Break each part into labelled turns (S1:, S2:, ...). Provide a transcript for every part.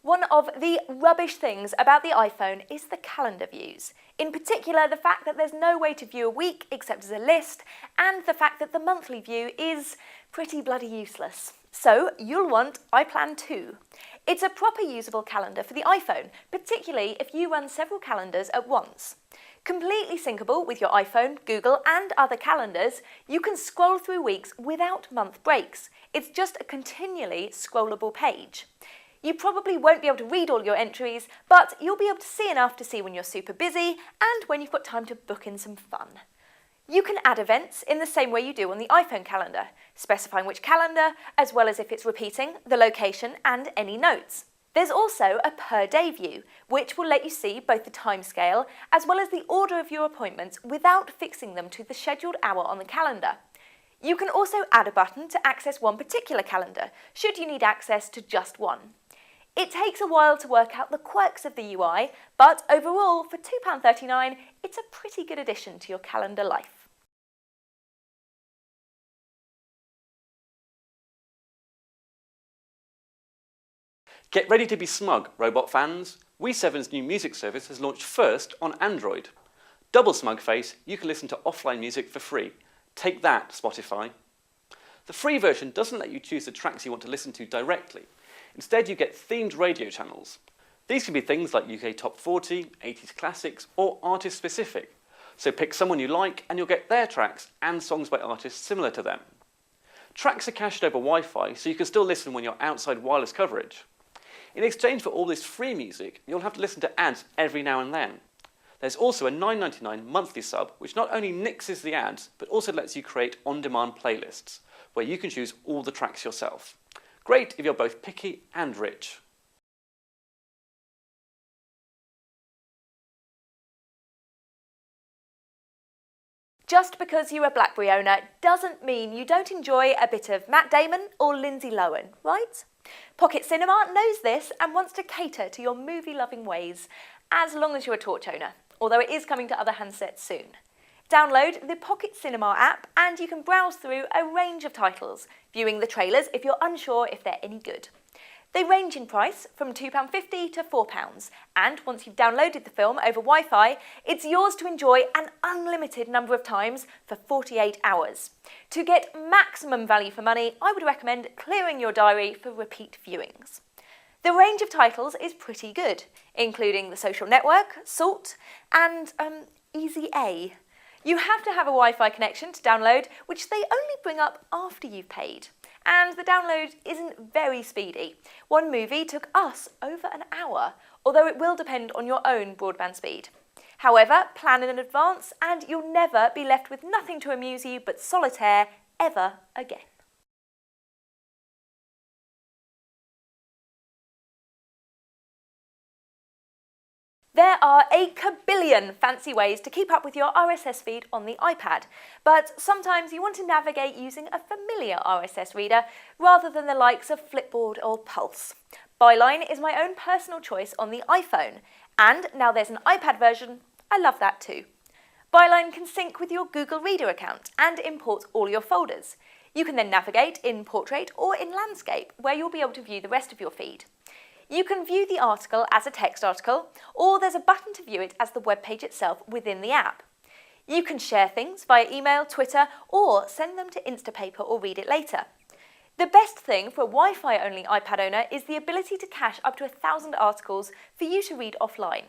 S1: One of the rubbish things about the iPhone is the calendar views. In particular, the fact that there's no way to view a week except as a list, and the fact that the monthly view is pretty bloody useless. So you'll want iPlan 2. It's a proper usable calendar for the iPhone, particularly if you run several calendars at once. Completely syncable with your iPhone, Google and other calendars, you can scroll through weeks without month breaks. It's just a continually scrollable page. You probably won't be able to read all your entries, but you'll be able to see enough to see when you're super busy and when you've got time to book in some fun. You can add events in the same way you do on the iPhone calendar, specifying which calendar, as well as if it's repeating, the location and any notes. There's also a per day view, which will let you see both the timescale as well as the order of your appointments without fixing them to the scheduled hour on the calendar. You can also add a button to access one particular calendar, should you need access to just one. It takes a while to work out the quirks of the UI, but overall, for £2.39, it's a pretty good addition to your calendar life.
S2: Get ready to be smug, robot fans. We7's new music service has launched first on Android. Double smug face, you can listen to offline music for free. Take that, Spotify. The free version doesn't let you choose the tracks you want to listen to directly. Instead, you get themed radio channels. These can be things like UK Top 40, 80s classics, or artist-specific. So pick someone you like and you'll get their tracks and songs by artists similar to them. Tracks are cached over Wi-Fi, so you can still listen when you're outside wireless coverage. In exchange for all this free music, you'll have to listen to ads every now and then. There's also a $9.99 monthly sub, which not only nixes the ads, but also lets you create on-demand playlists, where you can choose all the tracks yourself. Great if you're both picky and rich.
S1: Just because you're a BlackBerry owner doesn't mean you don't enjoy a bit of Matt Damon or Lindsay Lohan, right? Pocket Cinema knows this and wants to cater to your movie-loving ways, as long as you're a Torch owner, although it is coming to other handsets soon. Download the Pocket Cinema app and you can browse through a range of titles, viewing the trailers if you're unsure if they're any good. They range in price from £2.50 to £4, and once you've downloaded the film over Wi-Fi, it's yours to enjoy an unlimited number of times for 48 hours. To get maximum value for money, I would recommend clearing your diary for repeat viewings. The range of titles is pretty good, including The Social Network, Salt, and Easy A. You have to have a Wi-Fi connection to download, which they only bring up after you've paid. And the download isn't very speedy. One movie took us over an hour, although it will depend on your own broadband speed. However, plan in advance and you'll never be left with nothing to amuse you but solitaire ever again. There are a kabillion fancy ways to keep up with your RSS feed on the iPad, but sometimes you want to navigate using a familiar RSS reader rather than the likes of Flipboard or Pulse. Byline is my own personal choice on the iPhone, and now there's an iPad version, I love that too. Byline can sync with your Google Reader account and import all your folders. You can then navigate in Portrait or in Landscape, where you'll be able to view the rest of your feed. You can view the article as a text article, or there's a button to view it as the web page itself within the app. You can share things via email, Twitter, or send them to Instapaper or read it later. The best thing for a Wi-Fi only iPad owner is the ability to cache up to 1,000 articles for you to read offline.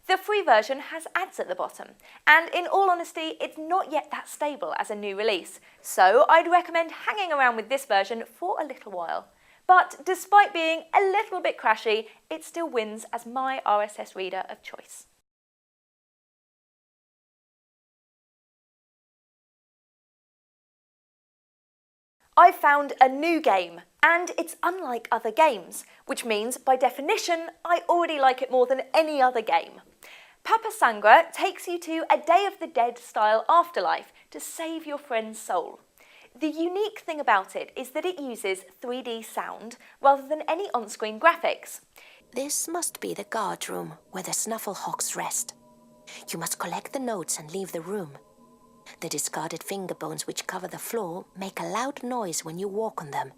S1: The free version has ads at the bottom, and in all honesty, it's not yet that stable as a new release, so I'd recommend hanging around with this version for a little while. But despite being a little bit crashy, it still wins as my RSS reader of choice. I've found a new game, and it's unlike other games, which means, by definition, I already like it more than any other game. Papa Sangre takes you to a Day of the Dead style afterlife to save your friend's soul. The unique thing about it is that it uses 3D sound rather than any on-screen graphics.
S3: This must be the guard room where the Snufflehawks rest. You must collect the notes and leave the room. The discarded finger bones which cover the floor make a loud noise when you walk on them.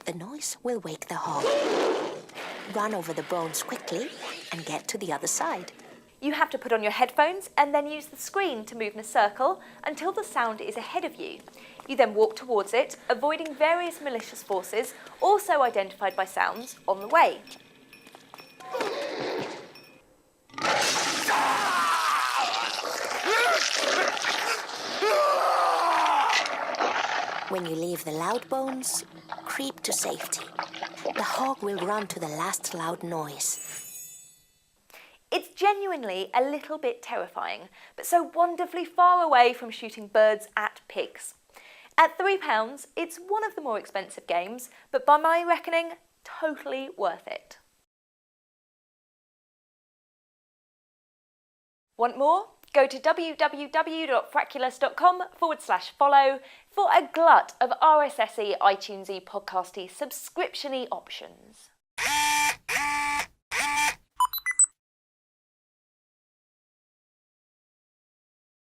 S3: The noise will wake the hog. Run over the bones quickly and get to the other side.
S1: You have to put on your headphones and then use the screen to move in a circle until the sound is ahead of you. You then walk towards it, avoiding various malicious forces, also identified by sounds, on the way.
S3: When you leave the loud bones, creep to safety. The hog will run to the last loud noise.
S1: It's genuinely a little bit terrifying, but so wonderfully far away from shooting birds at pigs. At £3, it's one of the more expensive games, but by my reckoning, totally worth it. Want more? Go to www.frackulous.com/follow for a glut of RSS-y, iTunes-y, podcasty, subscription-y options.